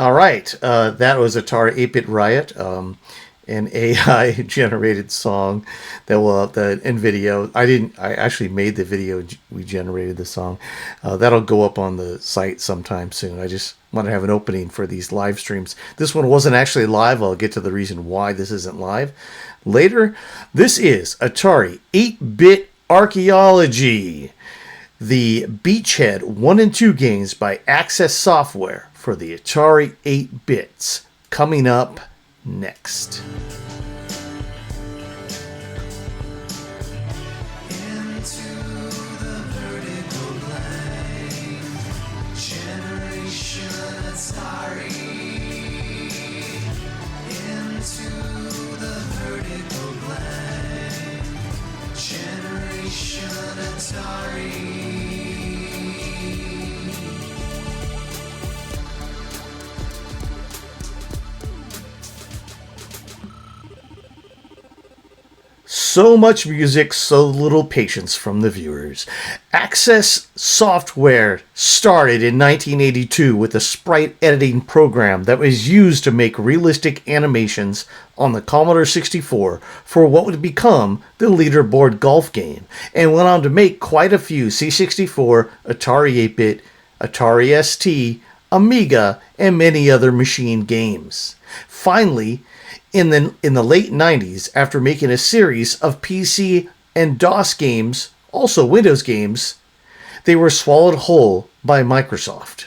All right, that was Atari 8-bit Riot, an AI-generated song that will in video. I actually made the video. We generated the song. That'll go up on the site sometime soon. I just want to have an opening for these live streams. This one wasn't actually live. I'll get to the reason why this isn't live later. This is Atari 8-bit Archeology, the Beachhead 1 and 2 games by Access Software for the Atari 8-bits, coming up next. So much music, so little patience from the viewers. Access Software started in 1982 with a sprite editing program that was used to make realistic animations on the Commodore 64 for what would become the Leaderboard golf game, and went on to make quite a few C64, Atari 8-bit, Atari ST, Amiga, and many other machine games. Finally, in the late 90s, after making a series of PC and DOS games, also Windows games, they were swallowed whole by Microsoft.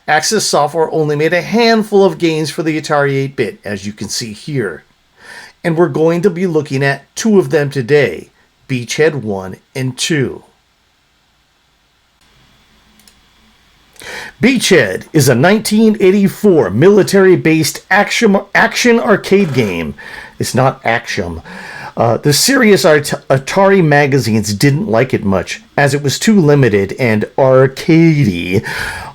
Access Software only made a handful of games for the Atari 8-bit, as you can see here. And we're going to be looking at two of them today, Beachhead 1 and 2. Beachhead is a 1984 military-based action arcade game. It's not Action. The serious Atari magazines didn't like it much, as it was too limited and arcadey,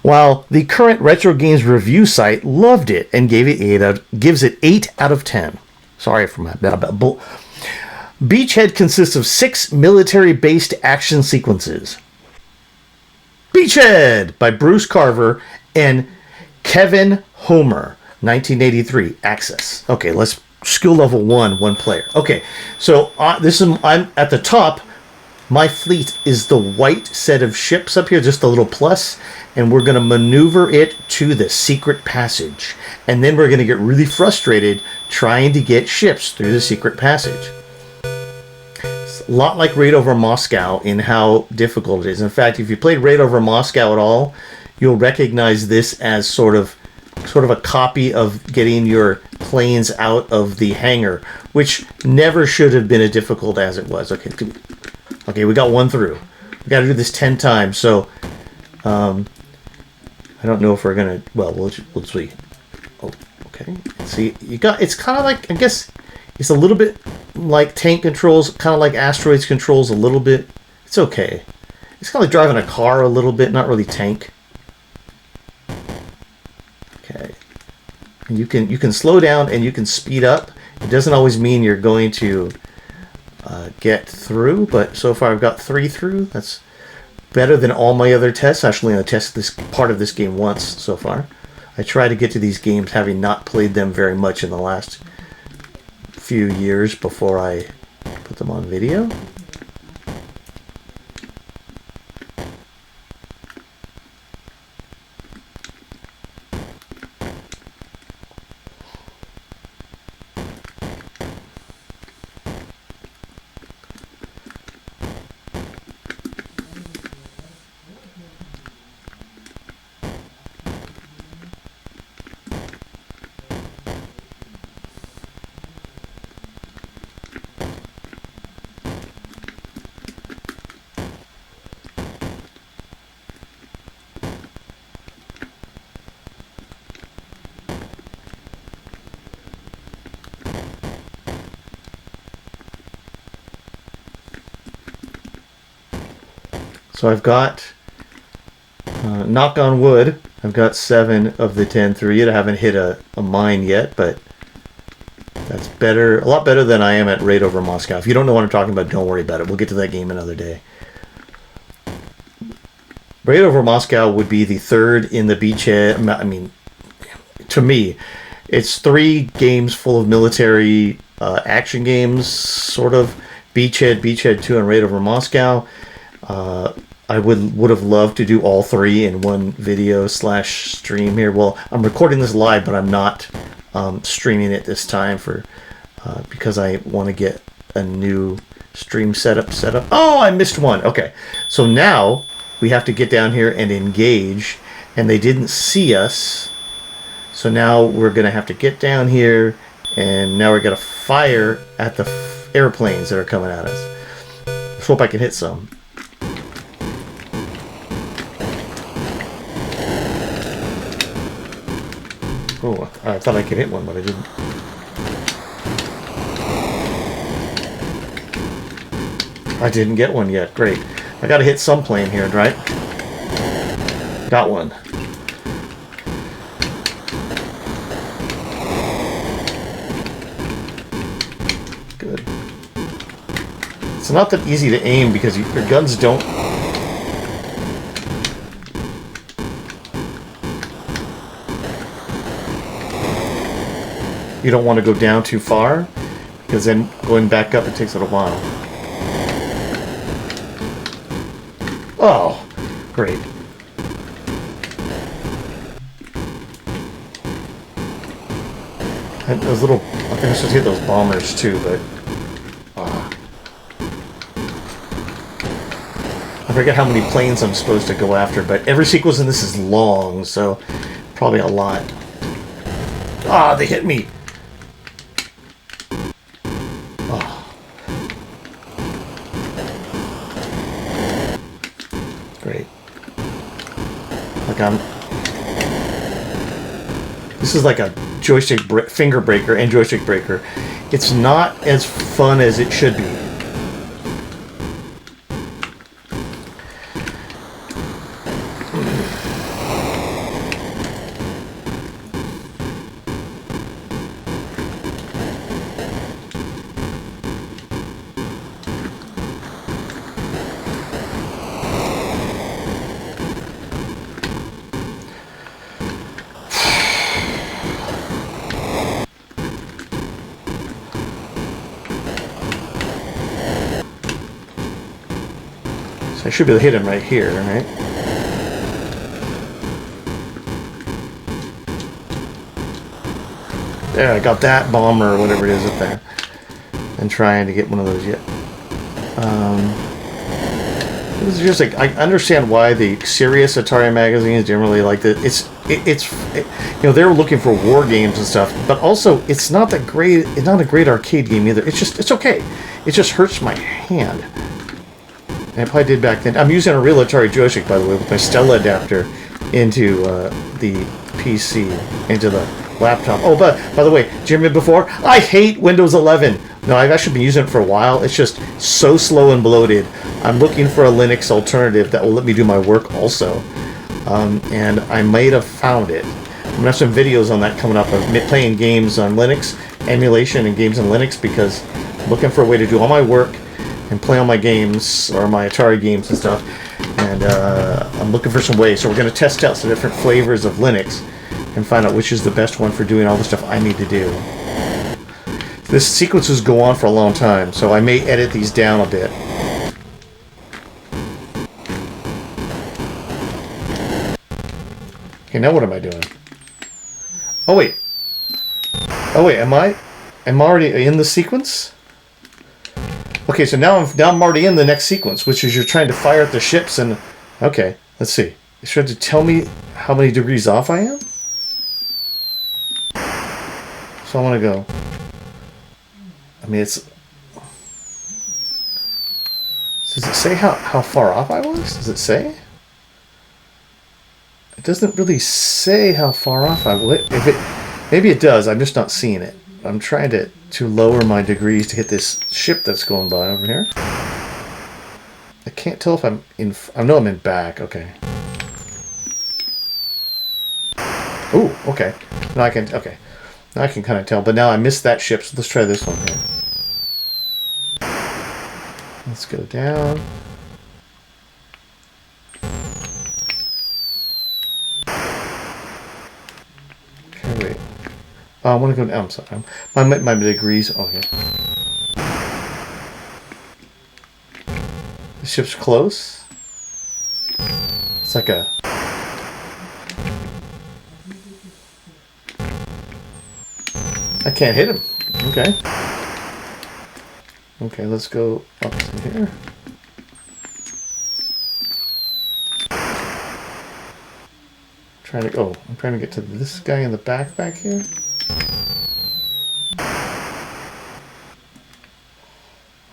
while the current Retro Games review site loved it and gives it 8 out of 10. Sorry for my bad. Beachhead consists of 6 military-based action sequences. Beachhead by Bruce Carver and Kevin Homer, 1983, Access. Okay, let's skill level 1 player. Okay, so I'm at the top. My fleet is the white set of ships up here, just a little plus, and we're going to maneuver it to the secret passage. And then we're going to get really frustrated trying to get ships through the secret passage. A lot like Raid Over Moscow in how difficult it is. In fact, if you played Raid Over Moscow at all, you'll recognize this as sort of a copy of getting your planes out of the hangar, which never should have been as difficult as it was. Okay, we got one through. We got to do this 10 times, so I don't know if we're gonna. Well, we'll see. Oh, okay. See, it's kind of like, I guess. It's a little bit like tank controls, kind of like asteroids controls a little bit. It's okay. It's kind of like driving a car a little bit, not really tank. Okay. And you can slow down and you can speed up. It doesn't always mean you're going to get through, but so far I've got 3 through. That's better than all my other tests. Actually, I tested this part of this game once so far. I try to get to these games having not played them very much in the last few years before I put them on video. So I've got, knock on wood, I've got 7 of the 10 through yet. I haven't hit a mine yet, but that's better, a lot better than I am at Raid Over Moscow. If you don't know what I'm talking about, don't worry about it. We'll get to that game another day. Raid Over Moscow would be the 3rd in the Beachhead, to me, it's 3 games full of military action games, sort of. Beachhead 2, and Raid Over Moscow. I would have loved to do all 3 in one video / stream here. Well, I'm recording this live, but I'm not streaming it this time because I want to get a new stream setup. Oh, I missed one. Okay, so now we have to get down here and engage, and they didn't see us. So now we're gonna have to get down here, and now we're gonna fire at the airplanes that are coming at us. Let's hope I can hit some. Oh, I thought I could hit one, but I didn't. I didn't get one yet. Great. I gotta hit some plane here, right? Got one. Good. It's not that easy to aim because your guns don't... You don't want to go down too far, because then going back up, it takes a little while. Oh, great. And those little... I think I should hit those bombers too, but... I forget how many planes I'm supposed to go after, but every sequence in this is long, so probably a lot. Ah, they hit me! Oh. Great. Like this is like a joystick finger breaker and joystick breaker. It's not as fun as it should be. I should be able to hit him right here, right? There, I got that bomber or whatever it is up there. And trying to get one of those yet. This is just like, I understand why the serious Atari magazines generally like that. You know, they're looking for war games and stuff, but also it's not that great. It's not a great arcade game either. It's okay. It just hurts my hand. I probably did back then. I'm using a real Atari joystick, by the way, with my Stella adapter into the PC, into the laptop. Oh, but by the way, did you remember before? I hate Windows 11. No, I've actually been using it for a while. It's just so slow and bloated. I'm looking for a Linux alternative that will let me do my work also. And I might have found it. I'm going to have some videos on that coming up of playing games on Linux, emulation and games on Linux, because I'm looking for a way to do all my work and play all my games, or my Atari games and stuff, and I'm looking for some ways. So we're going to test out some different flavors of Linux and find out which is the best one for doing all the stuff I need to do. This sequences go on for a long time, so I may edit these down a bit. Okay, now what am I doing? Oh wait, am I already in the sequence? Okay, so now I'm already in the next sequence, which is you're trying to fire at the ships and... Okay, let's see. It's trying to tell me how many degrees off I am? So I want to go... I mean, it's... Does it say how far off I was? Does it say? It doesn't really say how far off I was. Maybe it does, I'm just not seeing it. I'm trying to lower my degrees to hit this ship that's going by over here. I can't tell if I'm in... I know I'm in back. Okay. Ooh, okay. Now I can... Okay. Now I can kind of tell. But now I missed that ship, so let's try this one here. Let's go down. Okay, I want to go down. I'm sorry. My degrees. Oh, yeah. The ship's close. It's like a... I can't hit him. Okay. Okay, let's go up to here. I'm trying to get to this guy in the back here.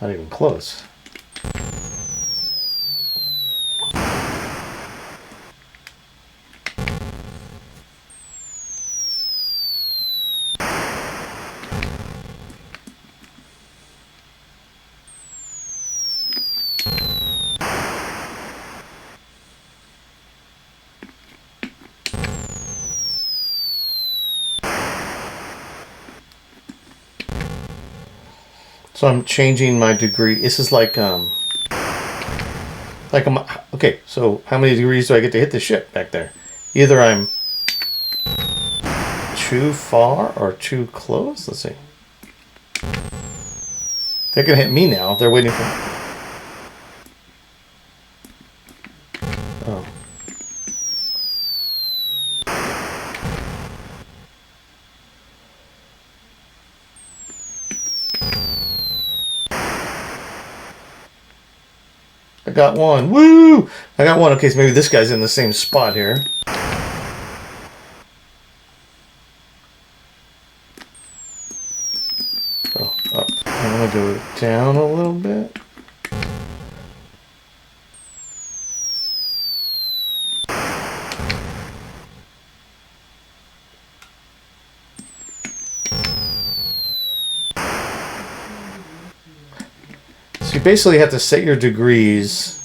Not even close. So I'm changing my degree. This is like okay, so how many degrees do I get to hit the ship back there? Either I'm too far or too close. Let's see. They're gonna hit me now. They're waiting for me. Oh. I got one. Woo! I got one. Okay, so maybe this guy's in the same spot here. Oh, up. I'm going to go down a little bit. So you basically have to set your degrees,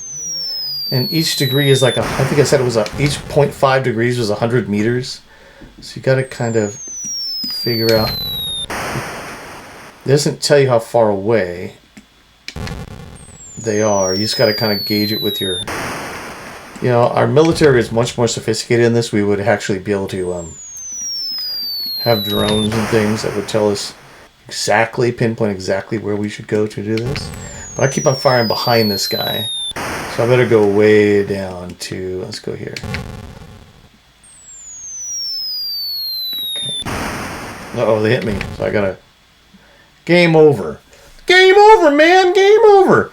and each degree is like I think I said it was each 0.5 degrees was 100 meters. So you got to kind of figure out. It doesn't tell you how far away they are. You just got to kind of gauge it with your. You know, our military is much more sophisticated in this. We would actually be able to have drones and things that would tell us pinpoint exactly where we should go to do this. But I keep on firing behind this guy. So I better go way down to, let's go here. Okay. Uh-oh, they hit me. So I gotta, game over. Game over, man, game over.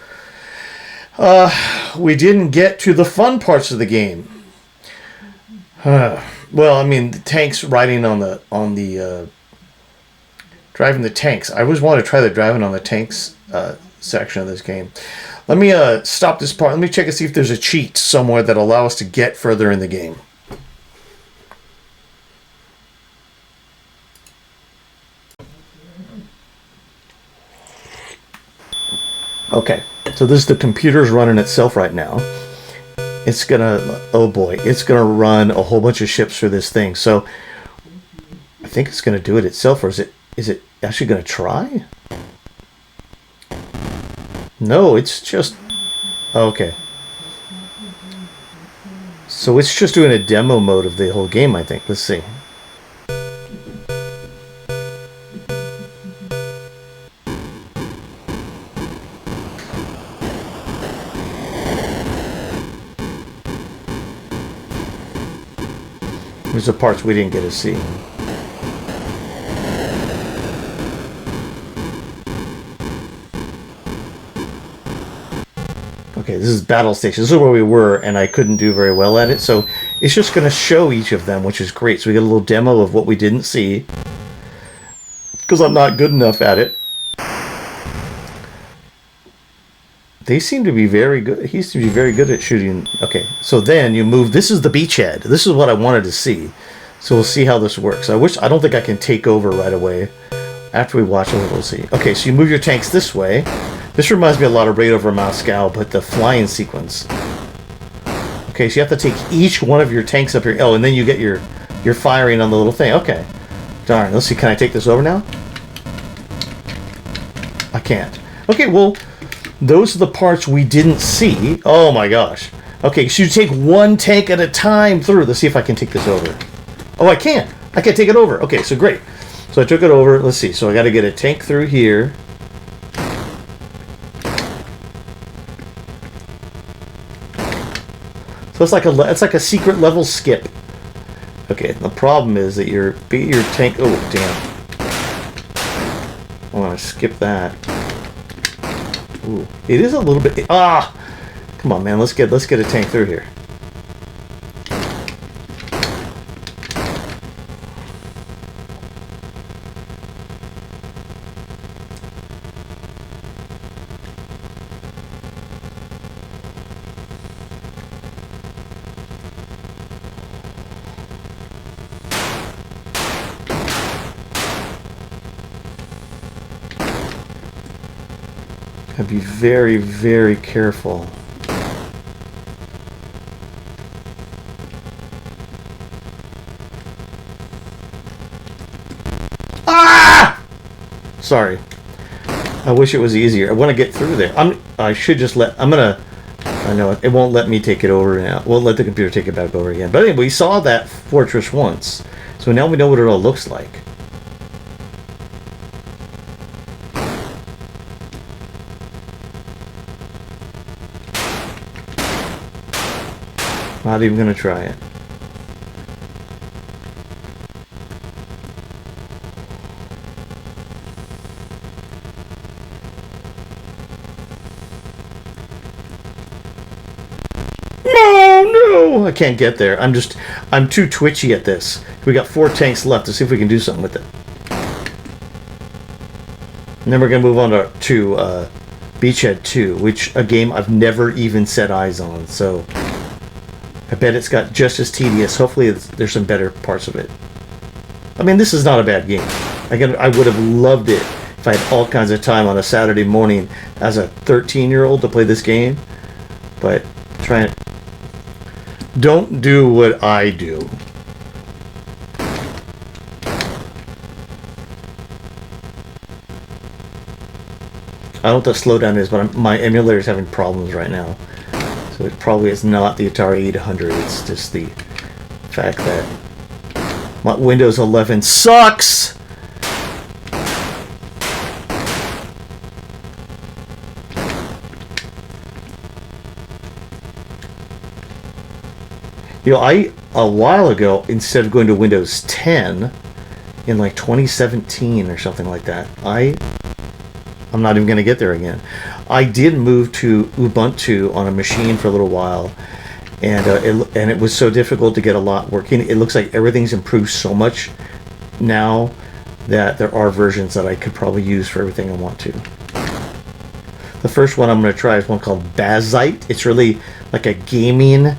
We didn't get to the fun parts of the game. Well, I mean, the tanks riding on the driving the tanks. I always wanted to try the driving on the tanks section of this game. Let me stop this part. Let me check and see if there's a cheat somewhere that allow us to get further in the game. Okay, so this is the computer's running itself right now. It's gonna, oh boy, it's gonna run a whole bunch of ships for this thing. So I think it's gonna do it itself, or is it actually gonna try? No, it's just... Okay. So it's just doing a demo mode of the whole game, I think. Let's see. There's the parts we didn't get to see. Okay, this is battle station. This is where we were, and I couldn't do very well at it. So it's just going to show each of them, which is great. So we get a little demo of what we didn't see, because I'm not good enough at it. They seem to be very good. He seems to be very good at shooting. Okay, so then you move. This is the beachhead. This is what I wanted to see. So we'll see how this works. I don't think I can take over right away. After we watch it, we'll see. Okay, so you move your tanks this way. This reminds me a lot of Raid over Moscow, but the flying sequence. Okay, so you have to take each one of your tanks up here. Oh, and then you get your firing on the little thing. Okay. Darn. Let's see. Can I take this over now? I can't. Okay, well, those are the parts we didn't see. Oh my gosh. Okay, so you take one tank at a time through. Let's see if I can take this over. Oh, I can. I can take it over. Okay, so great. So I took it over. Let's see. So I got to get a tank through here. So it's like a secret level skip. Okay. The problem is that your tank. Oh damn! I want to skip that. Ooh, it is a little bit. Ah, come on, man. Let's get a tank through here. I'd be very, very careful. Ah! Sorry. I wish it was easier. I want to get through there. I should just let... I know it won't let me take it over now. It won't let the computer take it back over again. But anyway, we saw that fortress once. So now we know what it all looks like. Not even going to try it. No, I can't get there. I'm too twitchy at this. We got 4 tanks left. To see if we can do something with it. And then we're going to move on to Beachhead 2, which a game I've never even set eyes on. So I bet it's got just as tedious. Hopefully there's some better parts of it. I mean, this is not a bad game. I would have loved it if I had all kinds of time on a Saturday morning as a 13-year-old to play this game. But don't do what I do. I don't know what the slowdown is, but my emulator is having problems right now. So it probably is not the Atari 800. It's just the fact that my Windows 11 sucks. You know, a while ago, instead of going to Windows 10 in like 2017 or something like that, I'm not even going to get there again. I did move to Ubuntu on a machine for a little while, and it was so difficult to get a lot working. It looks like everything's improved so much now that there are versions that I could probably use for everything I want to. The first one I'm going to try is one called Bazite. It's really like a gaming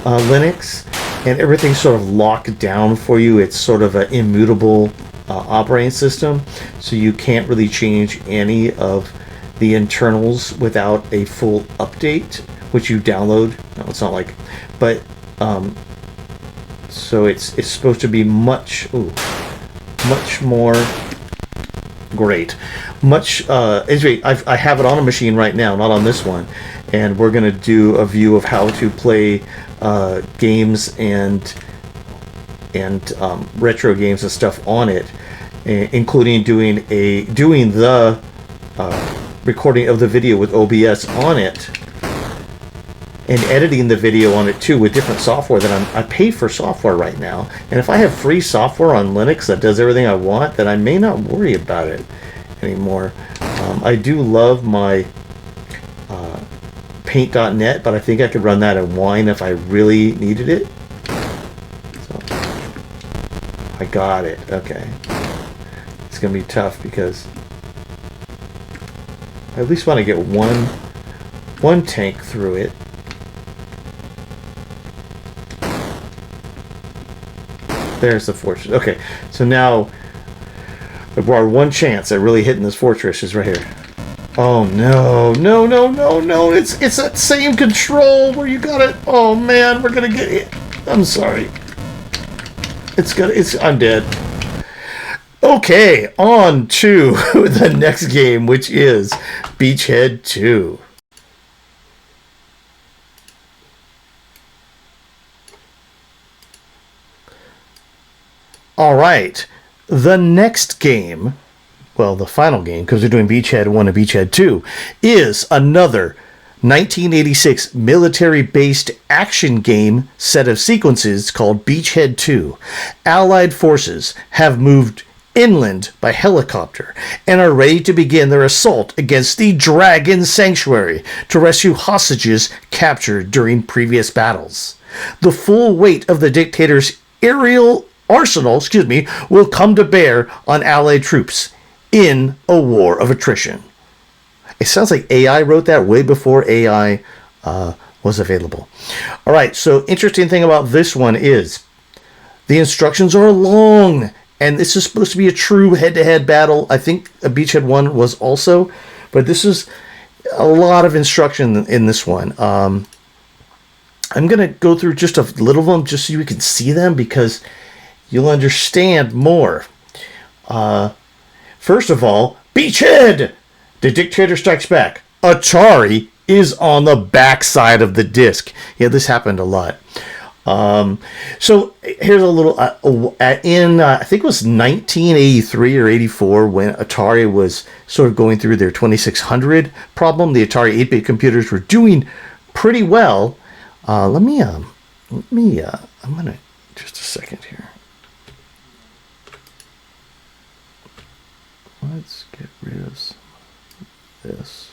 Linux, and everything's sort of locked down for you. It's sort of an immutable operating system, so you can't really change any of the internals without a full update, which you download. No, it's not like, but so it's supposed to be much more great. I have it on a machine right now, not on this one, and we're going to do a view of how to play games and retro games and stuff on it, including doing the recording of the video with OBS on it, and editing the video on it too with different software that I pay for software right now. And if I have free software on Linux that does everything I want, then I may not worry about it anymore. I do love my paint.net, but I think I could run that in Wine if I really needed it. So I got it. Okay. It's going to be tough because I at least want to get one tank through it. There's the fortress. Okay, so now our one chance at really hitting this fortress is right here. Oh no, no, no, no, no. It's that same control where you got it. Oh man, we're gonna get it. I'm sorry. I'm dead. Okay, on to the next game, which is Beachhead 2. All right. the next game, well, the final game, because they're doing Beachhead 1 and Beachhead 2, is another 1986 military-based action game set of sequences called Beachhead 2. Allied forces have moved inland by helicopter and are ready to begin their assault against the Dragon Sanctuary to rescue hostages captured during previous battles. The full weight of the dictator's aerial arsenal, will come to bear on Allied troops in a war of attrition. It sounds like AI wrote that way before AI was available. All right, so interesting thing about this one is the instructions are long, and this is supposed to be a true head-to-head battle. I think a Beachhead 1 was also, but this is a lot of instruction in this one. I'm going to go through just a little of them just so you can see them because you'll understand more. First of all, Beachhead! The Dictator Strikes Back. Atari is on the back side of the disc. Yeah, this happened a lot. So here's a little, I think it was 1983 or 84 when Atari was sort of going through their 2600 problem. The Atari 8-bit computers were doing pretty well. I'm gonna, just a second here. Let's get rid of some of this.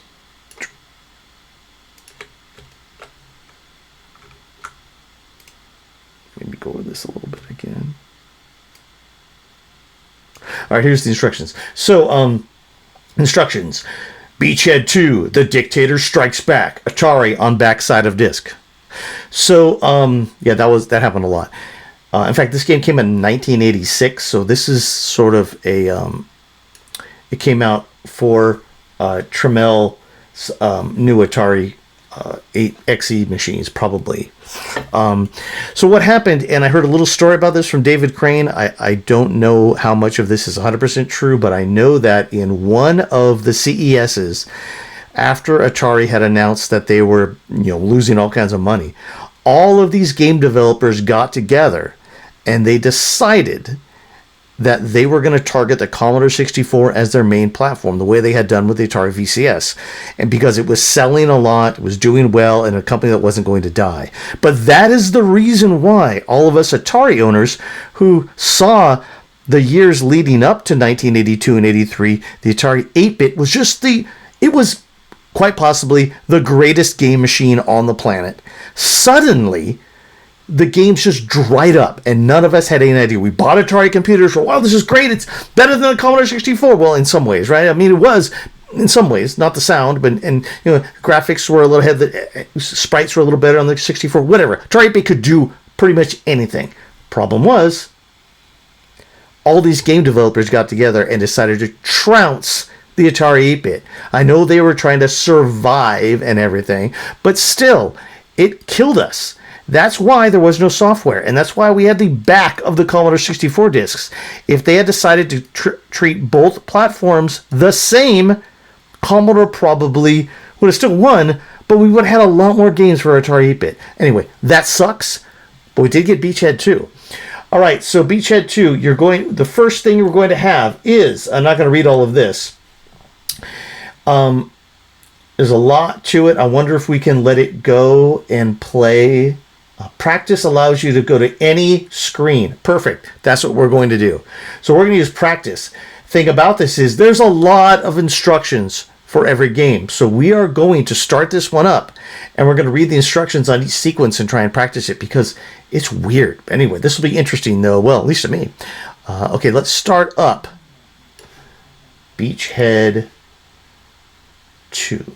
Maybe go over this a little bit again. All right, here's the instructions. So, instructions. Beachhead 2, The Dictator Strikes Back. Atari on backside of disc. So, yeah, that happened a lot. In fact, this game came in 1986, so this is sort of a, it came out for Trammell's new Atari 8xe machines, probably. So what happened, and I heard a little story about this from David Crane. I don't know how much of this is 100% true, but I know that in one of the CESs, after Atari had announced that they were, losing all kinds of money, all of these game developers got together and they decided that they were going to target the Commodore 64 as their main platform, the way they had done with the Atari VCS. And because it was selling a lot, it was doing well, and a company that wasn't going to die. But that is the reason why all of us Atari owners who saw the years leading up to 1982 and 83, the Atari 8-bit was it was quite possibly the greatest game machine on the planet. Suddenly, the games just dried up, and none of us had any idea. We bought Atari computers for, wow, this is great. It's better than the Commodore 64. Well, in some ways, right? I mean, it was in some ways, not the sound, but graphics were a little ahead. The sprites were a little better on the 64. Whatever. Atari 8-bit could do pretty much anything. Problem was, all these game developers got together and decided to trounce the Atari 8-bit. I know they were trying to survive and everything, but still, it killed us. That's why there was no software, and that's why we had the back of the Commodore 64 discs. If they had decided to treat both platforms the same, Commodore probably would have still won, but we would have had a lot more games for Atari 8-bit. Anyway, that sucks, but we did get Beachhead 2. All right, so Beachhead 2, the first thing you're going to have is, I'm not going to read all of this. There's a lot to it. I wonder if we can let it go and play. Practice allows you to go to any screen. Perfect. That's what we're going to do. So we're going to use practice. Thing about this is there's a lot of instructions for every game. So we are going to start this one up and we're going to read the instructions on each sequence and try and practice it because it's weird. Anyway, this will be interesting though. Well, at least to me. Okay, let's start up Beachhead 2.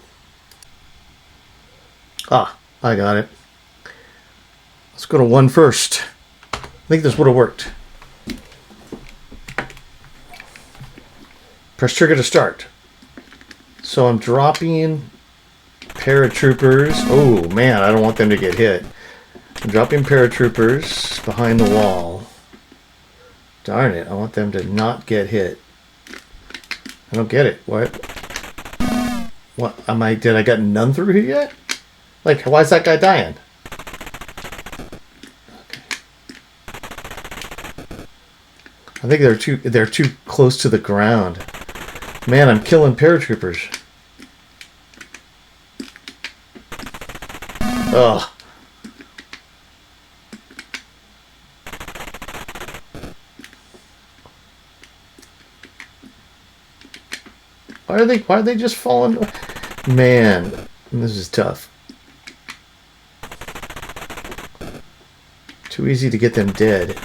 I got it. Let's go to 1 first. I think this would have worked. Press trigger to start. So I'm dropping paratroopers. Oh man, I don't want them to get hit. I'm dropping paratroopers behind the wall. Darn it, I want them to not get hit. I don't get it. What? Did I got none through here yet? Like, why is that guy dying? I think they're too close to the ground. Man, I'm killing paratroopers. Ugh. Why are they just falling? Man, this is tough. Too easy to get them dead.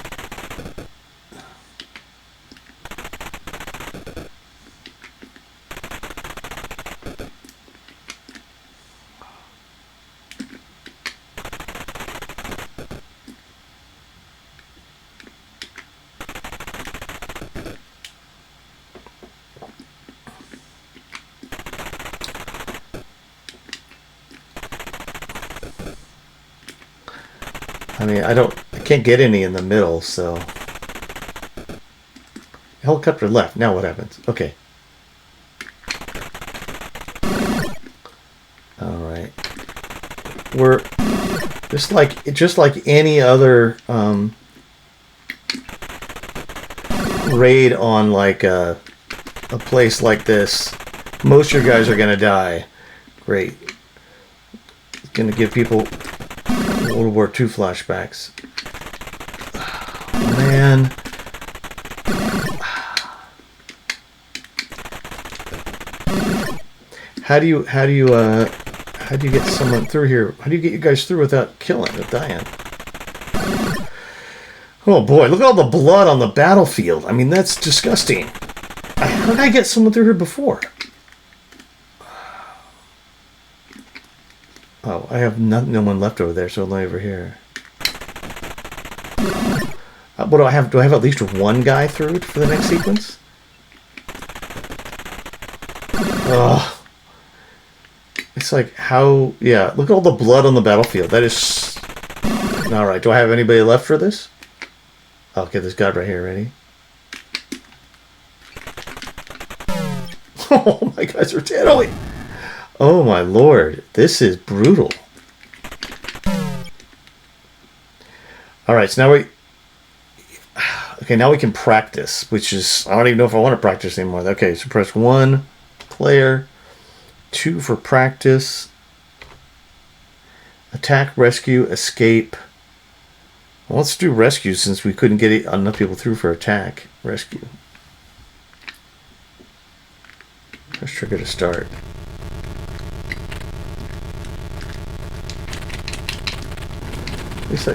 I mean, I can't get any in the middle, so. Helicopter left. Now what happens? Okay. Alright. We're just like any other raid on like a place like this. Most of your guys are gonna die. Great. It's gonna give people World War II flashbacks. Oh, man. How do you get someone through here? How do you get you guys through without killing or dying? Oh boy, look at all the blood on the battlefield. I mean, that's disgusting. How did I get someone through here before? Oh, I have no one left over there, so I'm over here. What do I have? Do I have at least one guy through it for the next sequence? Ugh. It's like how... Yeah, look at all the blood on the battlefield. That is... Alright, do I have anybody left for this? Okay, this guy right here, ready? Oh, my guys are dead. Oh, wait. Oh my lord, this is brutal. Alright, so now okay, now we can practice, which is, I don't even know if I want to practice anymore. Okay, so press 1, player, 2 for practice, attack, rescue, escape. Well, let's do rescue since we couldn't get enough people through for attack. Rescue. Press trigger to start. At least I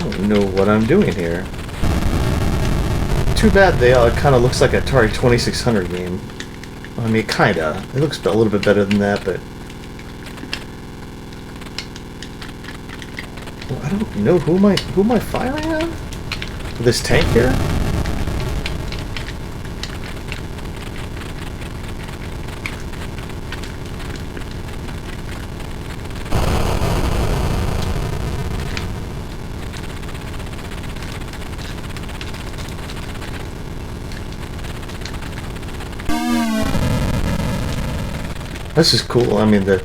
don't know what I'm doing here. Too bad they kind of looks like a Atari 2600 game. I mean, kinda. It looks a little bit better than that, but well, I don't know who am I firing on? This tank here? This is cool. I mean, I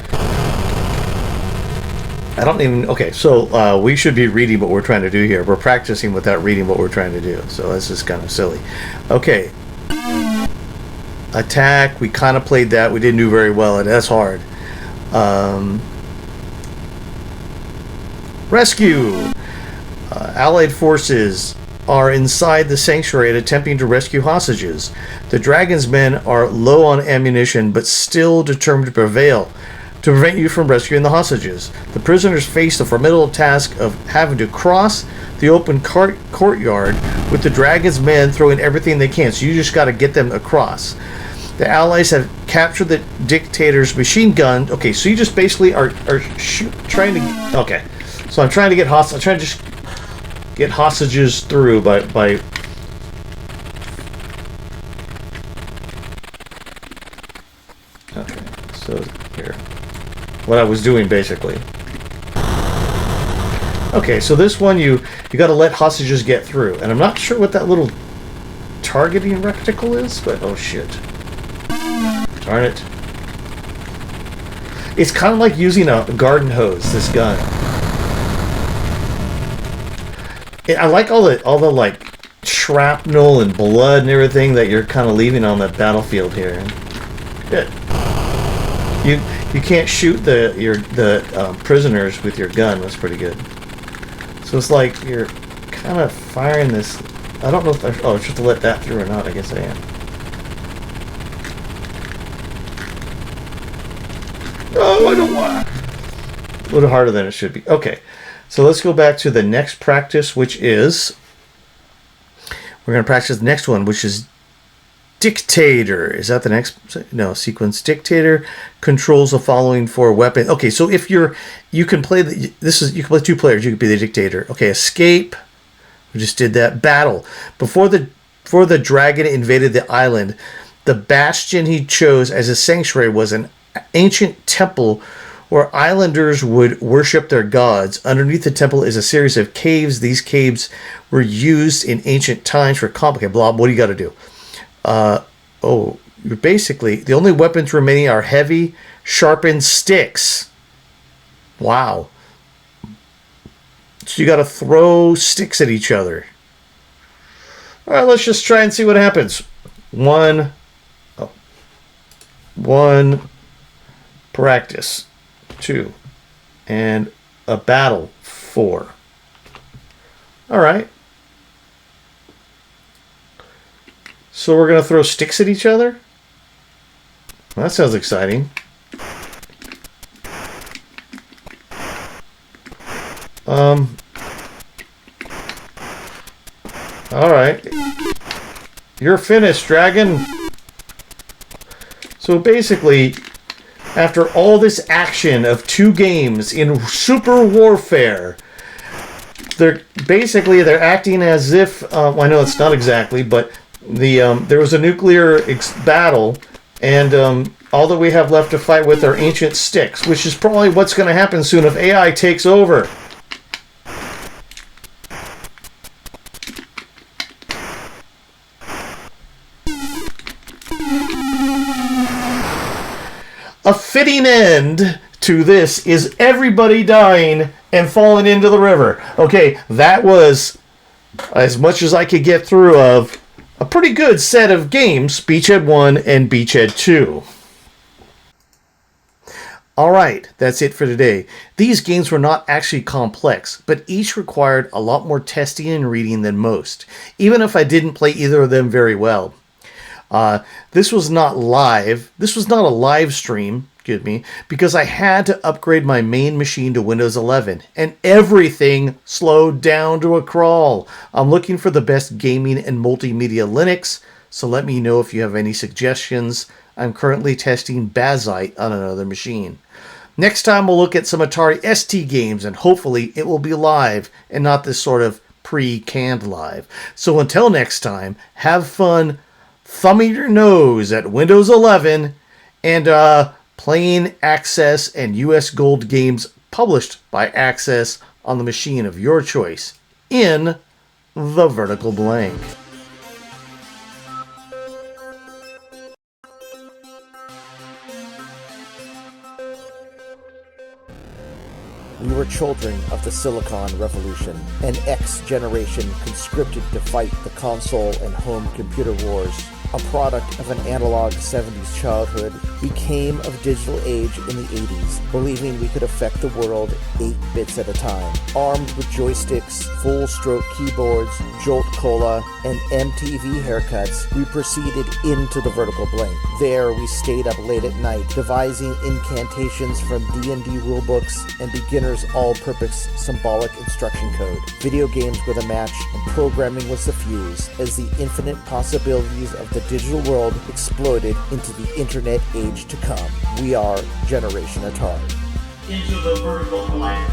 don't even... Okay, so we should be reading what we're trying to do here. We're practicing without reading what we're trying to do. So this is kind of silly. Okay. Attack. We kind of played that. We didn't do very well, and that's hard. Rescue. Allied forces are inside the sanctuary attempting to rescue hostages. The Dragon's men are low on ammunition, but still determined to prevail to prevent you from rescuing the hostages. The prisoners face the formidable task of having to cross the open courtyard with the Dragon's men throwing everything they can. So you just got to get them across. The Allies have captured the dictator's machine gun. Okay, so you just basically are trying to... Okay, so I'm trying to get hostages. I'm trying to just get hostages through by okay, so here what I was doing basically. Okay, so this one you got to let hostages get through, and I'm not sure what that little targeting reticle is, but oh shit, darn it, it's kind of like using a garden hose, this gun. I like all the like shrapnel and blood and everything that you're kind of leaving on the battlefield here. Good. You can't shoot the prisoners with your gun. That's pretty good. So it's like you're kind of firing this. I don't know if I should let that through or not. I guess I am. Oh, I don't want. A little harder than it should be. Okay, so let's go back to the next practice, which is we're going to practice the next one, which is Dictator. Is that the next? No, sequence. Dictator controls the following four weapons. Okay, so if you can play you can play two players. You can be the Dictator. Okay, escape. We just did that. Battle. Before the dragon invaded the island, the bastion he chose as a sanctuary was an ancient temple where islanders would worship their gods. Underneath the temple is a series of caves. These caves were used in ancient times for complicated blah. What do you got to do? You're basically the only weapons remaining are heavy, sharpened sticks. Wow. So you got to throw sticks at each other. All right, let's just try and see what happens. One practice. 2 and a battle. 4. All right. So we're going to throw sticks at each other? Well, that sounds exciting. All right. You're finished, dragon. So basically, after all this action of 2 games in Super Warfare, they're acting as if I know it's not exactly, but there was a nuclear battle, and all that we have left to fight with are ancient sticks, which is probably what's going to happen soon if AI takes over. A fitting end to this is everybody dying and falling into the river. Okay, that was as much as I could get through of a pretty good set of games, Beachhead 1 and Beachhead 2. Alright, that's it for today. These games were not actually complex, but each required a lot more testing and reading than most, even if I didn't play either of them very well. This was not live. This was not a live stream, excuse me, because I had to upgrade my main machine to Windows 11, and everything slowed down to a crawl. I'm looking for the best gaming and multimedia Linux, so let me know if you have any suggestions. I'm currently testing Bazite on another machine. Next time we'll look at some Atari ST games, and hopefully it will be live and not this sort of pre-canned live. So until next time, have fun thumbing your nose at Windows 11 and playing Access and US Gold games published by Access on the machine of your choice in the vertical blank. We were children of the Silicon Revolution, an X generation conscripted to fight the console and home computer wars. A product of an analog 70s childhood, we came of digital age in the 80s, believing we could affect the world 8 bits at a time. Armed with joysticks, full-stroke keyboards, Jolt Cola, and MTV haircuts, we proceeded into the vertical blank. There, we stayed up late at night, devising incantations from D&D rulebooks and beginner's all-purpose symbolic instruction code. Video games were the match, and programming was the fuse, as the infinite possibilities of the digital world exploded into the internet age to come. We are Generation Atari. Into the vertical blank.